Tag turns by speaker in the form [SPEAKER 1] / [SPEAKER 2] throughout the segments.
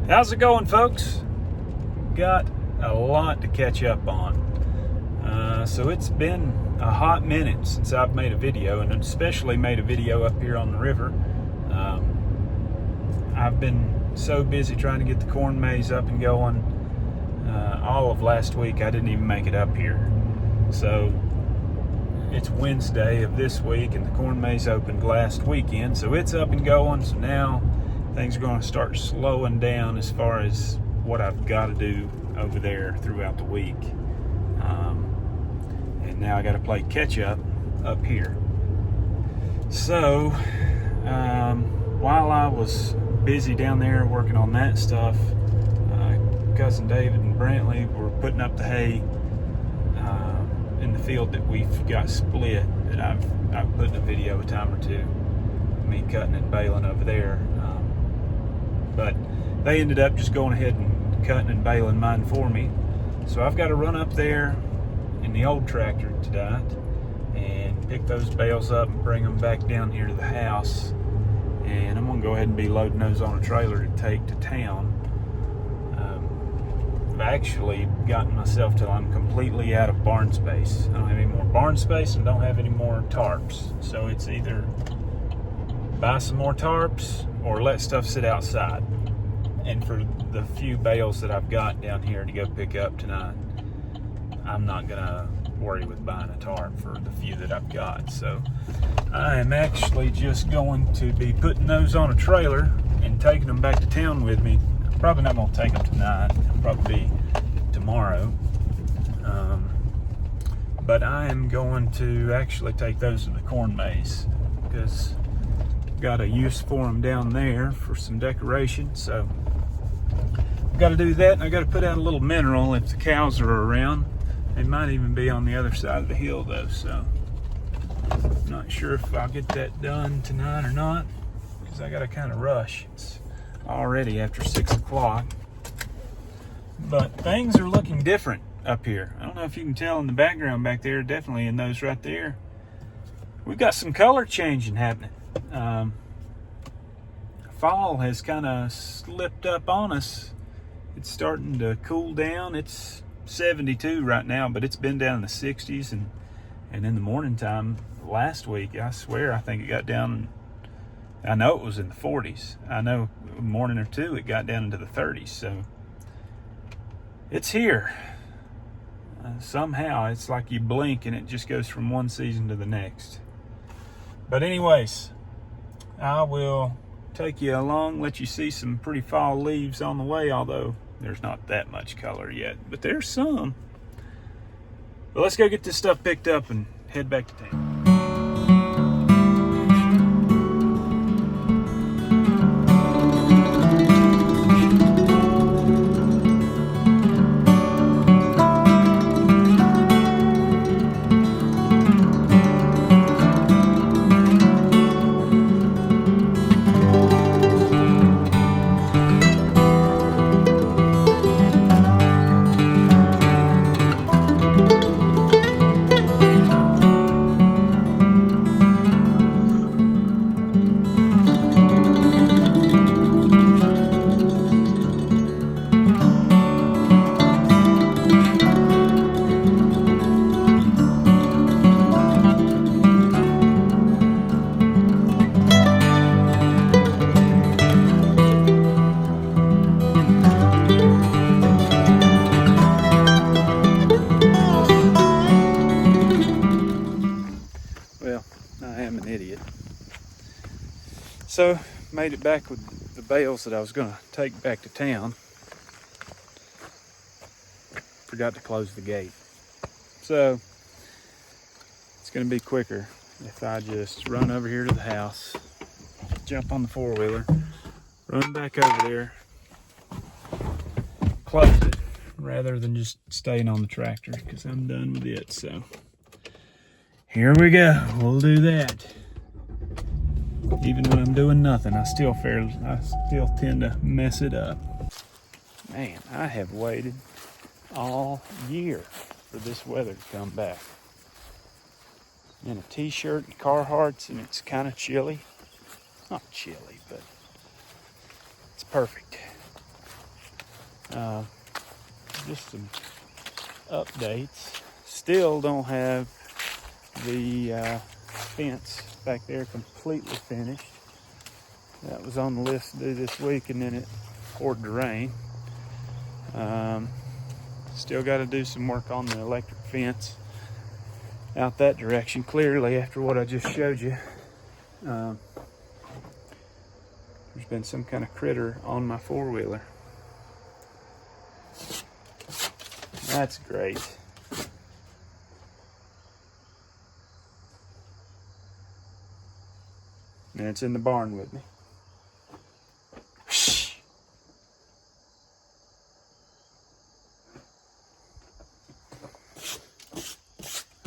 [SPEAKER 1] How's it going, folks? Got a lot to catch up on. So it's been a hot minute since I've made a video, and especially made a video up here on the river. I've been so busy trying to get the corn maze up and going. All of last week I didn't even make it up here. So it's Wednesday of this week, and the corn maze opened last weekend, so it's up and going. So now things are going to start slowing down as far as what I've got to do over there throughout the week. And now I got to play catch up here. So while I was busy down there working on that stuff, cousin David and Brantley were putting up the hay in the field that we've got split, that I've put in a video a time or two, me cutting and baling over there. But they ended up just going ahead and cutting and baling mine for me. So I've got to run up there in the old tractor tonight and pick those bales up and bring them back down here to the house. And I'm going to go ahead and be loading those on a trailer to take to town. I've actually gotten myself till I'm completely out of barn space. I don't have any more barn space and don't have any more tarps. So it's either buy some more tarps or let stuff sit outside. And for the few bales that I've got down here to go pick up tonight, I'm not gonna worry with buying a tarp for the few that I've got. So I am actually just going to be putting those on a trailer and taking them back to town with me. I'm probably not gonna take them tonight. It'll probably be tomorrow. But I am going to actually take those to the corn maze, because I've got a use for them down there for some decoration. So I've got to do that, and I've got to put out a little mineral if the cows are around. They might even be on the other side of the hill though, so I'm not sure if I'll get that done tonight or not, because I got to kind of rush. It's already after 6 o'clock. But things are looking different up here. I don't know if you can tell in the background back there, definitely in those right there. We've got some color changing happening. Fall has kind of slipped up on us. It's starting to cool down. It's 72 right now, but it's been down in the 60s, and in the morning time last week, I swear, I think it got down, I know it was in the 40s. I know a morning or two it got down into the 30s. So it's here. Somehow it's like you blink and it just goes from one season to the next. But anyways, I will take you along, let you see some pretty fall leaves on the way, although there's not that much color yet, but there's some. But let's go get this stuff picked up and head back to town. So made it back with the bales that I was going to take back to town. Forgot to close the gate. So it's going to be quicker if I just run over here to the house, jump on the four-wheeler, run back over there, close it, rather than just staying on the tractor, because I'm done with it. So here we go. We'll do that. Even when I'm doing nothing, I still tend to mess it up. Man, I have waited all year for this weather to come back. In a t-shirt and Carhartts, and it's kind of chilly. Not chilly, but it's perfect. Just some updates. Still don't have the fence back there completely finished. That was on the list to do this week, and then it poured the rain. Still got to do some work on the electric fence out that direction. Clearly, after what I just showed you, there's been some kind of critter on my four-wheeler. That's great. And it's in the barn with me.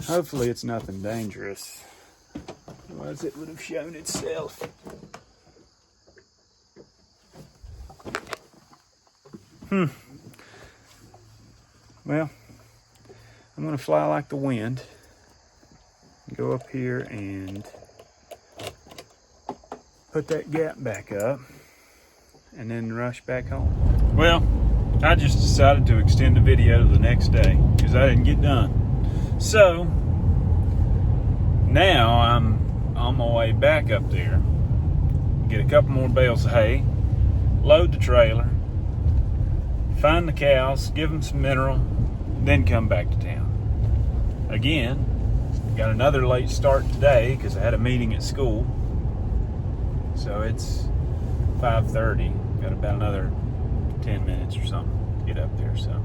[SPEAKER 1] Hopefully it's nothing dangerous. Otherwise it would have shown itself. Well, I'm gonna fly like the wind. Go up here and put that gap back up and then rush back home. Well, I just decided to extend the video to the next day because I didn't get done. So now I'm on my way back up there, get a couple more bales of hay, load the trailer, find the cows, give them some mineral, then come back to town. Again, got another late start today because I had a meeting at school. So it's 5:30, got about another 10 minutes or something to get up there. So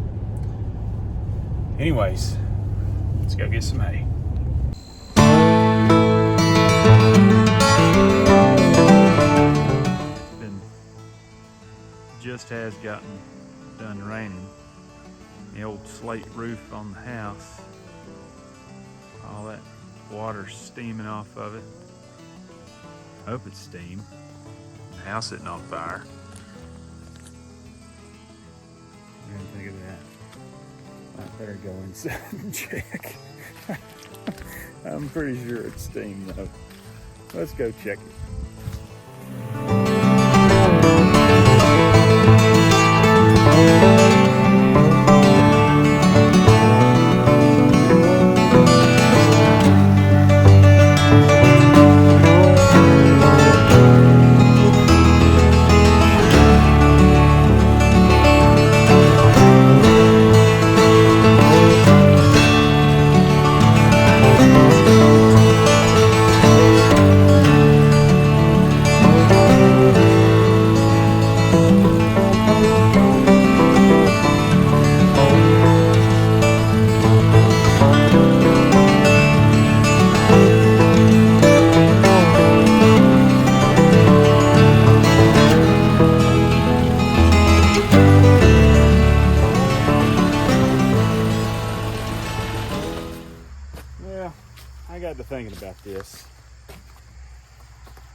[SPEAKER 1] anyways, let's go get some hay. Just has gotten done raining. The old slate roof on the house, all that water steaming off of it. Hope it's steam. The house isn't on fire. What do you think of that? I better go inside and check. I'm pretty sure it's steam though. Let's go check it. I got to thinking about this,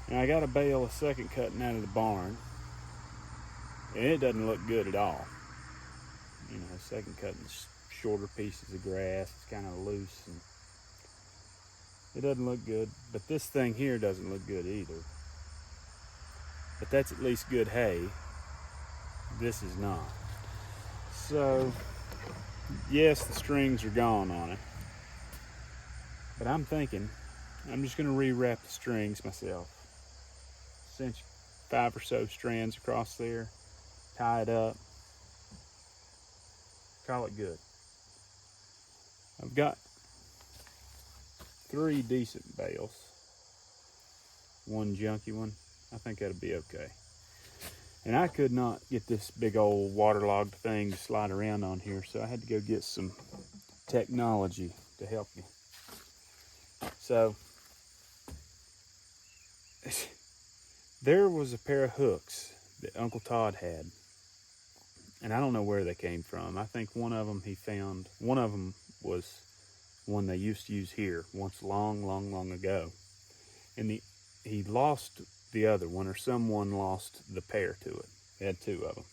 [SPEAKER 1] and I got a bale of second cutting out of the barn, and it doesn't look good at all. You know, second cutting shorter pieces of grass, it's kind of loose, and it doesn't look good. But this thing here doesn't look good either. But that's at least good hay. This is not. So, yes, the strings are gone on it. But I'm thinking, I'm just going to rewrap the strings myself. Cinch 5 or so strands across there, tie it up, call it good. I've got 3 decent bales, 1 junky one. I think that'll be okay. And I could not get this big old waterlogged thing to slide around on here, so I had to go get some technology to help me. So, there was a pair of hooks that Uncle Todd had, and I don't know where they came from. I think one of them he found, one of them was one they used to use here once long ago. And he lost the other one, or someone lost the pair to it. He had 2 of them.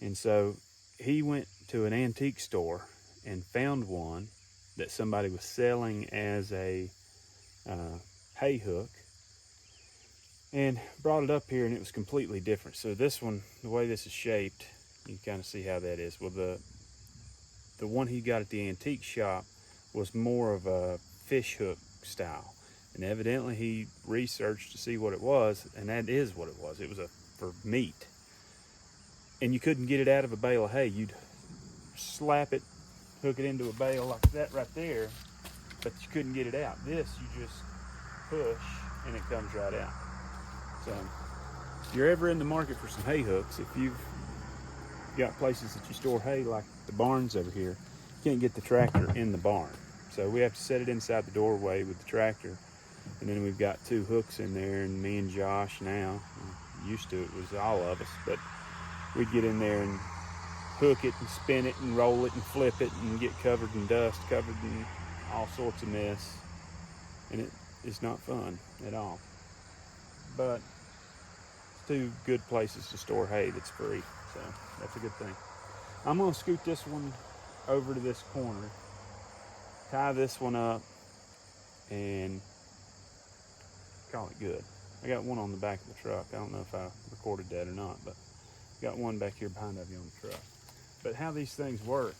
[SPEAKER 1] And so he went to an antique store and found one that somebody was selling as a hay hook, and brought it up here, and it was completely different. So this one, the way this is shaped, You kind of see how that is. Well, the one he got at the antique shop was more of a fish hook style, and evidently he researched to see what it was, and that is what it was. It was for meat, and you couldn't get it out of a bale of hay. You'd slap it, hook it into a bale like that right there, but you couldn't get it out. This, you just push and it comes right out. So if you're ever in the market for some hay hooks, if you've got places that you store hay like the barns over here, you can't get the tractor in the barn, so we have to set it inside the doorway with the tractor, and then we've got 2 hooks in there, and me and Josh now, used to, it was all of us, but we'd get in there and hook it and spin it and roll it and flip it and get covered in dust, covered in all sorts of mess, and it is not fun at all. But it's 2 good places to store hay that's free, so that's a good thing. I'm gonna scoot this one over to this corner, tie this one up, and call it good. I got one on the back of the truck. I don't know if I recorded that or not, but got one back here behind of you on the truck. But how these things work,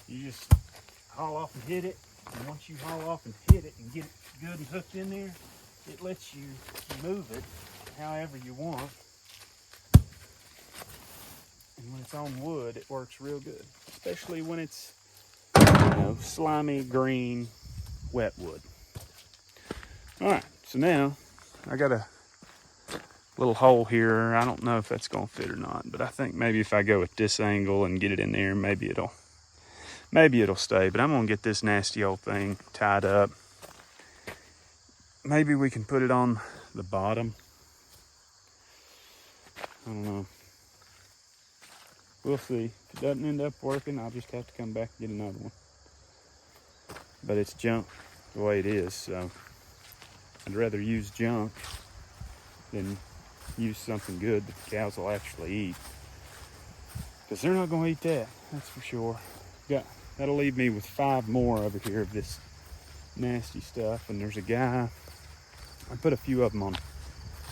[SPEAKER 1] you just haul off and hit it, and once you haul off and hit it and get it good and hooked in there, it lets you move it however you want. And when it's on wood, it works real good, especially when it's, slimy, green, wet wood. All right, so now I got a little hole here. I don't know if that's gonna fit or not, but I think maybe if I go at this angle and get it in there, maybe it'll stay. But I'm gonna get this nasty old thing tied up. Maybe we can put it on the bottom. I don't know. We'll see. If it doesn't end up working, I'll just have to come back and get another one. But it's junk the way it is, so I'd rather use junk than use something good that the cows will actually eat, because they're not going to eat that, that's for sure. That'll leave me with 5 more over here of this nasty stuff. And there's a guy, I put a few of them on,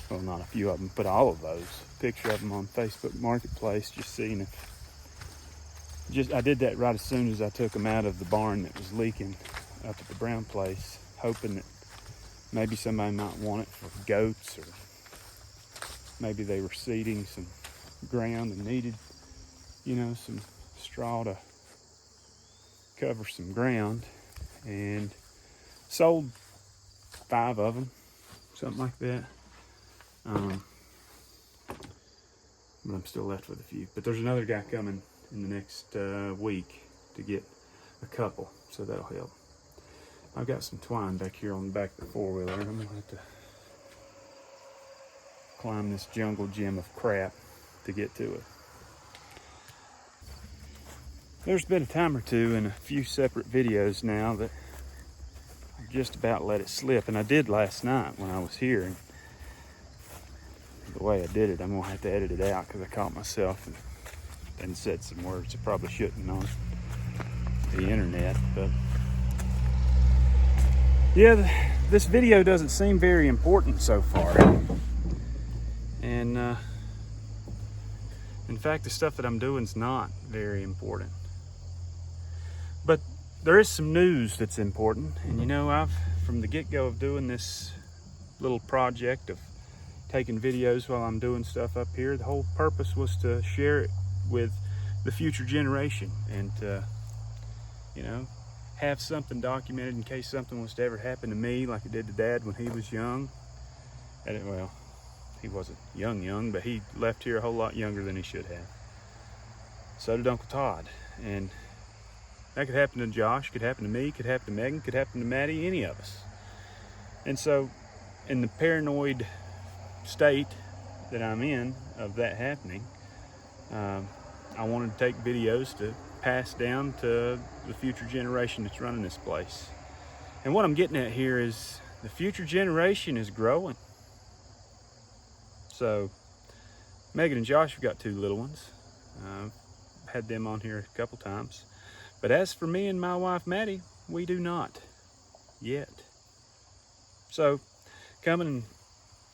[SPEAKER 1] well, not a few of them, put all of those, picture of them on Facebook Marketplace, just seeing if, I did that right as soon as I took them out of the barn that was leaking up at the Brown place, hoping that maybe somebody might want it for goats, or maybe they were seeding some ground and needed, some straw to cover some ground, and sold 5 of them, something like that. But I'm still left with a few. But there's another guy coming in the next week to get a couple, so that'll help. I've got some twine back here on the back of the 4-wheeler. I'm gonna have to climb this jungle gym of crap to get to it. There's been a time or two in a few separate videos now that I just about let it slip, and I did last night when I was here. And the way I did it, I'm gonna have to edit it out because I caught myself and said some words I probably shouldn't on the internet. But yeah, this video doesn't seem very important so far. And in fact, the stuff that I'm doing is not very important. But there is some news that's important. And I've, from the get-go of doing this little project of taking videos while I'm doing stuff up here, the whole purpose was to share it with the future generation and to, have something documented in case something was to ever happen to me like it did to Dad when he was young. And well, he wasn't young, but he left here a whole lot younger than he should have. So did Uncle Todd. And that could happen to Josh, could happen to me, could happen to Megan, could happen to Maddie, any of us. And so in the paranoid state that I'm in of that happening, I wanted to take videos to pass down to the future generation that's running this place. And what I'm getting at here is the future generation is growing. So Megan and Josh have got 2 little ones. Had them on here a couple times. But as for me and my wife Maddie, we do not yet. So coming in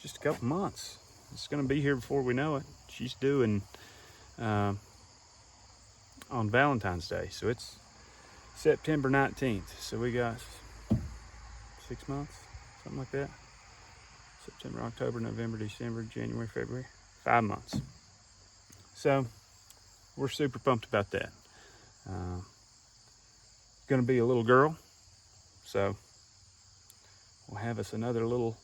[SPEAKER 1] just a couple months, it's going to be here before we know it. She's due in on Valentine's Day. So it's September 19th. So we got 6 months, something like that. September, October, November, December, January, February, 5 months. So we're super pumped about that. Gonna be a little girl, so we'll have us another little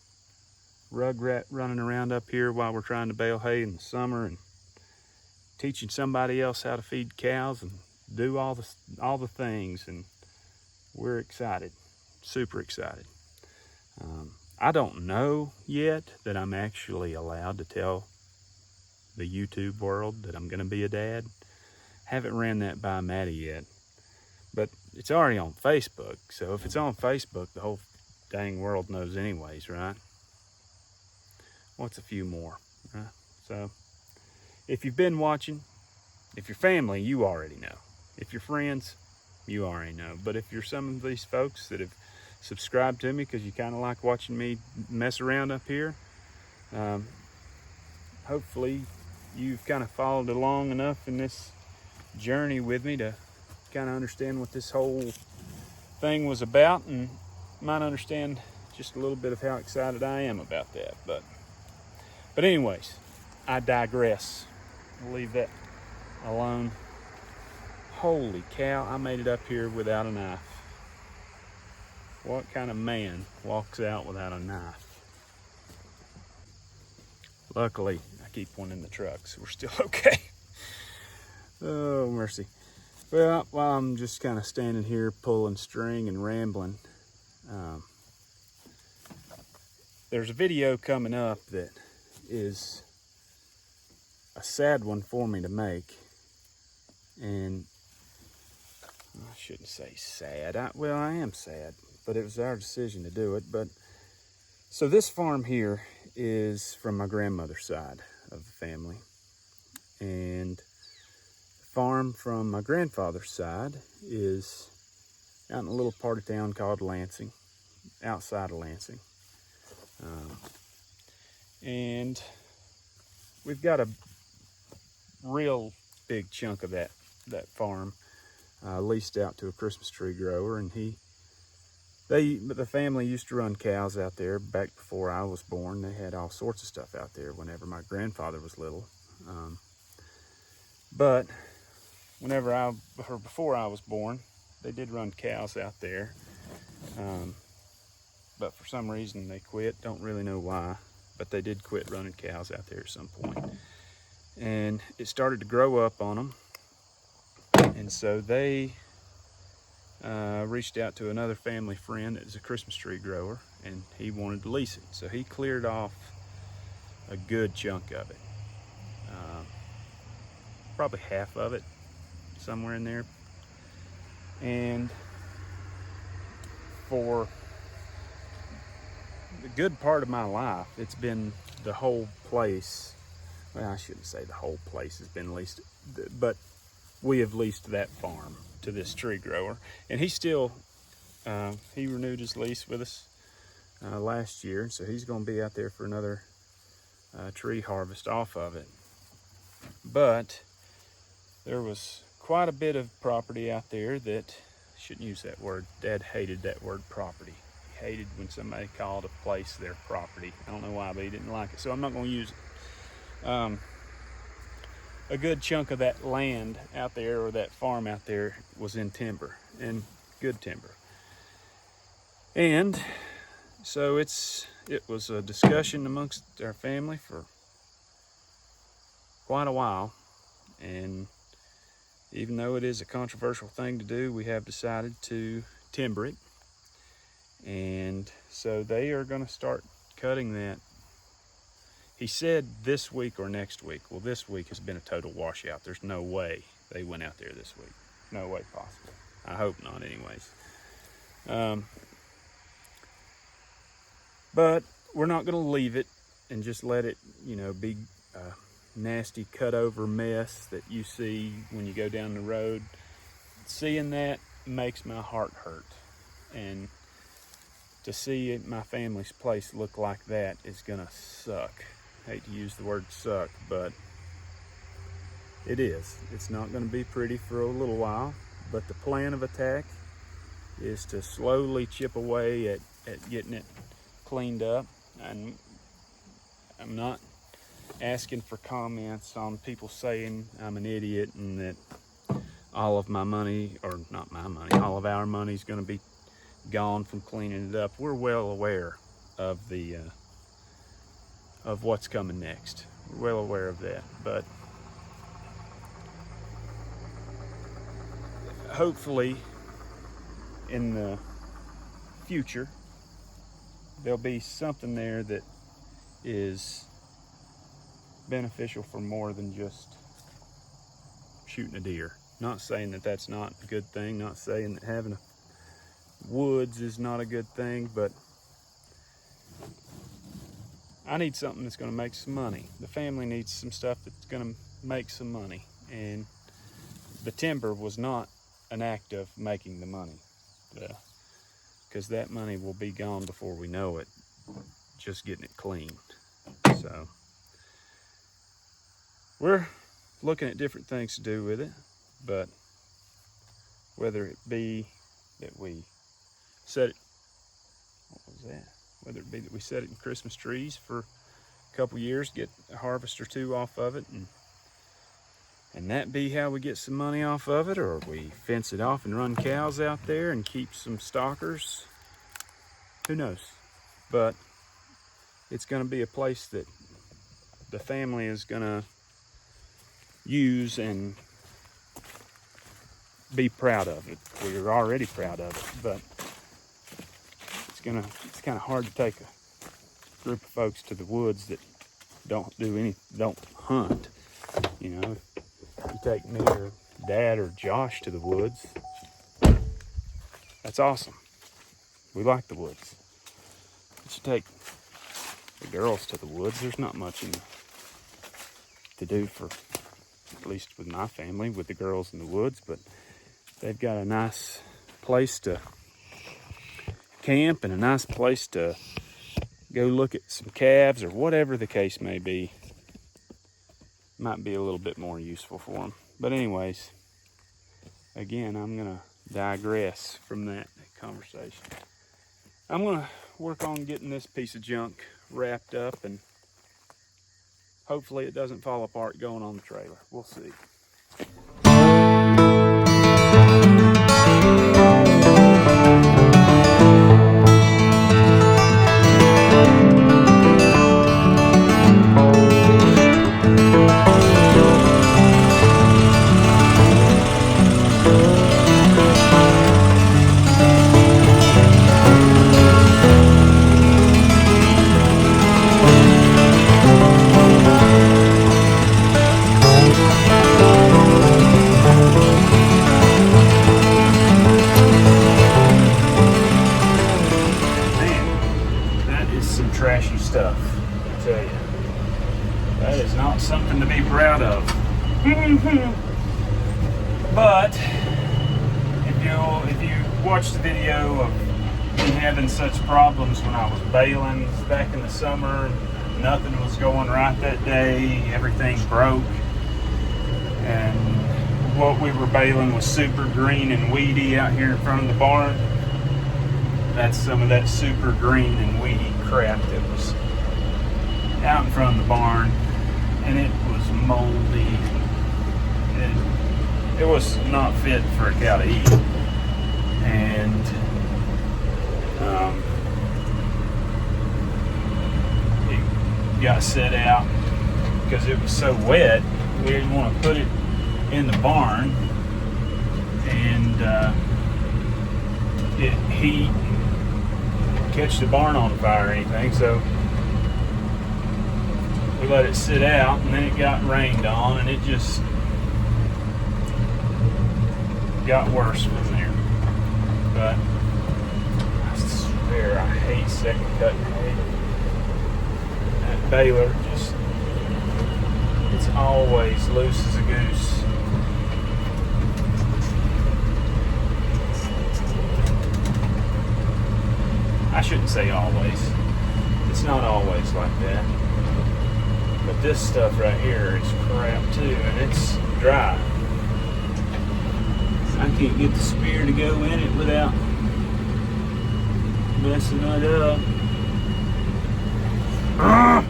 [SPEAKER 1] rugrat running around up here while we're trying to bale hay in the summer and teaching somebody else how to feed cows and do all the things. And we're excited, super excited. I don't know yet that I'm actually allowed to tell the YouTube world that I'm gonna be a dad. Haven't ran that by Maddie yet, but it's already on Facebook. So if it's on Facebook, the whole dang world knows anyways, right? What's a few more, right? So if you've been watching, if you're family, you already know. If you're friends, you already know. But if you're some of these folks that have subscribed to me because you kind of like watching me mess around up here, hopefully you've kind of followed along enough in this journey with me to kind of understand what this whole thing was about, and might understand just a little bit of how excited I am about that. But anyways, I digress. We'll leave that alone. Holy cow, I made it up here without a knife. What kind of man walks out without a knife? Luckily, I keep one in the truck, so we're still okay. Oh, mercy. Well, while I'm just kind of standing here pulling string and rambling, there's a video coming up that is a sad one for me to make. And I shouldn't say sad. Well, I am sad, but it was our decision to do it. But so this farm here is from my grandmother's side of the family. And the farm from my grandfather's side is out in a little part of town called Lansing, outside of Lansing. And we've got a real big chunk of that farm leased out to a Christmas tree grower, and the family used to run cows out there back before I was born. They had all sorts of stuff out there whenever my grandfather was little. But before I was born, they did run cows out there. But for some reason they quit. Don't really know why, but they did quit running cows out there at some point. And it started to grow up on them. And so they reached out to another family friend that is a Christmas tree grower, and he wanted to lease it. So he cleared off a good chunk of it. Probably half of it, somewhere in there. And for the good part of my life, it's been the whole place. Well, I shouldn't say the whole place has been leased, but we have leased that farm to this tree grower. And he still, he renewed his lease with us last year. So he's going to be out there for another tree harvest off of it. But there was quite a bit of property out there that, shouldn't use that word. Dad hated that word property. He hated when somebody called a place their property. I don't know why, but he didn't like it. So I'm not going to use it. A good chunk of that land out there, or that farm out there, was in timber, and good timber. And so it was a discussion amongst our family for quite a while. And even though it is a controversial thing to do, we have decided to timber it. And so they are going to start cutting that. He said this week or next week. Well, this week has been a total washout. There's no way they went out there this week. No way possible. I hope not, anyways. But we're not going to leave it and just let it, be a nasty cut over mess that you see when you go down the road. Seeing that makes my heart hurt. And to see my family's place look like that is going to suck. I hate to use the word suck, but it is. It's not going to be pretty for a little while, but the plan of attack is to slowly chip away at getting it cleaned up. And I'm not asking for comments on people saying I'm an idiot and that all of my money, or not my money, all of our money is going to be gone from cleaning it up. We're well aware of the of what's coming next. We're well aware of that, but hopefully in the future there'll be something there that is beneficial for more than just shooting a deer. Not saying that that's not a good thing, not saying that having woods is not a good thing, but I need something that's going to make some money. The family needs some stuff that's going to make some money, and the timber was not an act of making the money, because that money will be gone before we know it, just getting it clean. So we're looking at different things to do with it, but whether it be that we set it, what was that? Whether it be that we set it in Christmas trees for a couple years, get a harvest or two off of it, and that be how we get some money off of it, or we fence it off and run cows out there and keep some stalkers, who knows? But it's going to be a place that the family is going to use and be proud of it. We're already proud of it, but it's kind of hard to take a group of folks to the woods that don't hunt. You know, if you take me or Dad or Josh to the woods, that's awesome. We like the woods. But you take the girls to the woods, there's not much to do for, at least with my family, with the girls in the woods, but they've got a nice place to camp and a nice place to go look at some calves or whatever the case may be. Might be a little bit more useful for them. But anyways, again, I'm gonna digress from that conversation. I'm gonna work on getting this piece of junk wrapped up, and hopefully it doesn't fall apart going on the trailer. We'll see. Trashy stuff, I tell you. That is not something to be proud of. But if you watch the video of me having such problems when I was baling back in the summer, nothing was going right that day, everything broke, and what we were baling was super green and weedy out here in front of the barn. That's some of that super green and weedy crap that was out in front of the barn, and it was moldy. It was not fit for a cow to eat, and it got set out because it was so wet. We didn't want to put it in the barn and it heat, catch the barn on fire or anything, so we let it sit out, and then it got rained on, and it just got worse from there. But I swear I hate second cutting hay. That baler just, it's always loose as a goose. I shouldn't say always. It's not always like that. But this stuff right here is crap too, and dry. I can't get the spear to go in it without messing it up. Alright,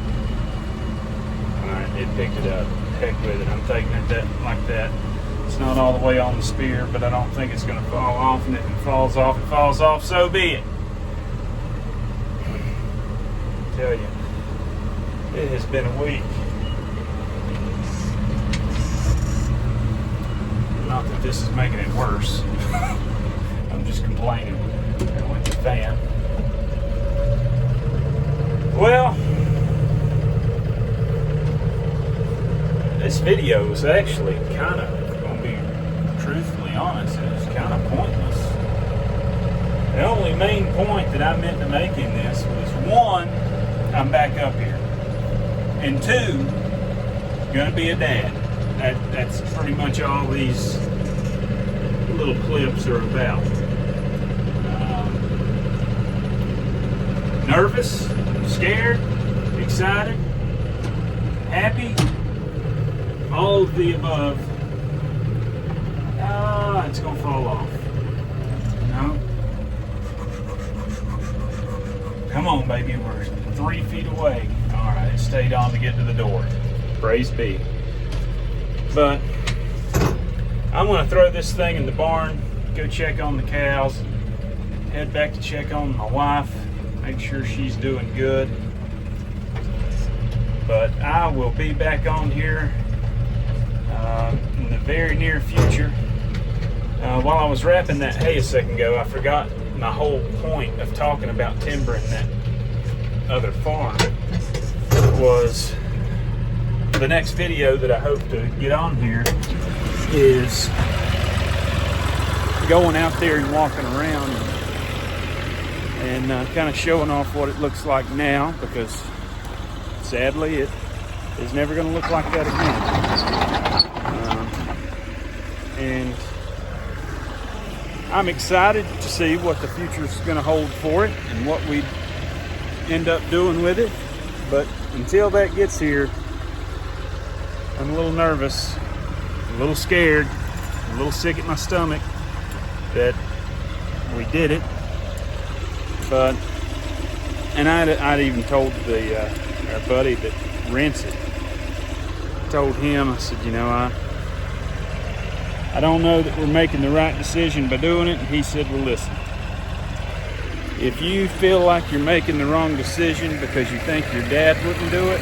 [SPEAKER 1] it picked it up. Heck with it. I'm taking it like that. It's not all the way on the spear, but I don't think it's going to fall off. And if it falls off, so be it. I tell you, it has been a week. Not that this is making it worse. I'm just complaining with the fan. Well, this video is actually kind of, going to be truthfully honest, it's kind of pointless. The only main point that I meant to make in this was, one, I'm back up here, and two, gonna be a dad. That's pretty much all these little clips are about. Nervous, scared, excited, happy, all of the above. It's gonna fall off. No. Come on, baby, we're 3 feet away. All right, it stayed on to get to the door. Praise be. But I'm gonna throw this thing in the barn, go check on the cows, head back to check on my wife, make sure she's doing good. But I will be back on here in the very near future. While I was wrapping that hay a second ago, I forgot my whole point of talking about timbering that other farm was the next video that I hope to get on here is going out there and walking around and kind of showing off what it looks like now, because sadly it is never going to look like that again. And I'm excited to see what the future is going to hold for it and what we end up doing with it. But until that gets here, I'm a little nervous, a little scared, a little sick at my stomach that we did it. But, and I'd even told our buddy that rents it, told him, I said, you know, I don't know that we're making the right decision by doing it. And he said, well, listen, if you feel like you're making the wrong decision because you think your dad wouldn't do it,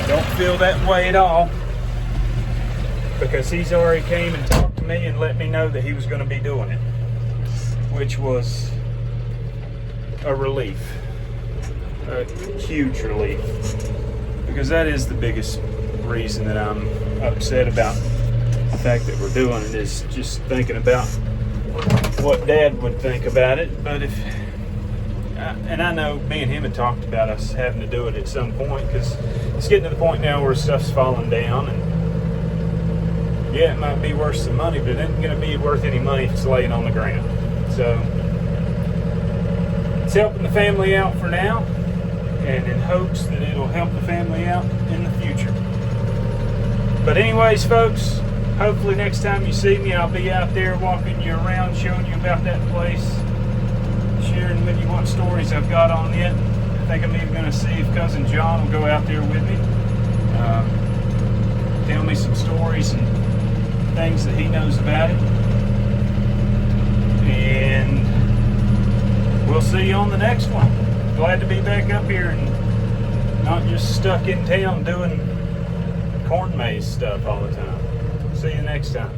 [SPEAKER 1] don't feel that way at all, because he's already came and talked to me and let me know that he was going to be doing it, which was a relief, a huge relief, because that is the biggest reason that I'm upset about the fact that we're doing it, is just thinking about what Dad would think about it. But if, and I know me and him had talked about us having to do it at some point, because it's getting to the point now where stuff's falling down, and yeah, it might be worth some money, but it ain't going to be worth any money if it's laying on the ground. So it's helping the family out for now, and in hopes that it'll help the family out in the future. But anyways, folks, hopefully next time you see me, I'll be out there walking you around, showing you about that place, sharing with you what stories I've got on it. I think I'm even going to see if Cousin John will go out there with me, tell me some stories and things that he knows about it. And we'll see you on the next one. Glad to be back up here and not just stuck in town doing cornmaze stuff all the time. See you next time.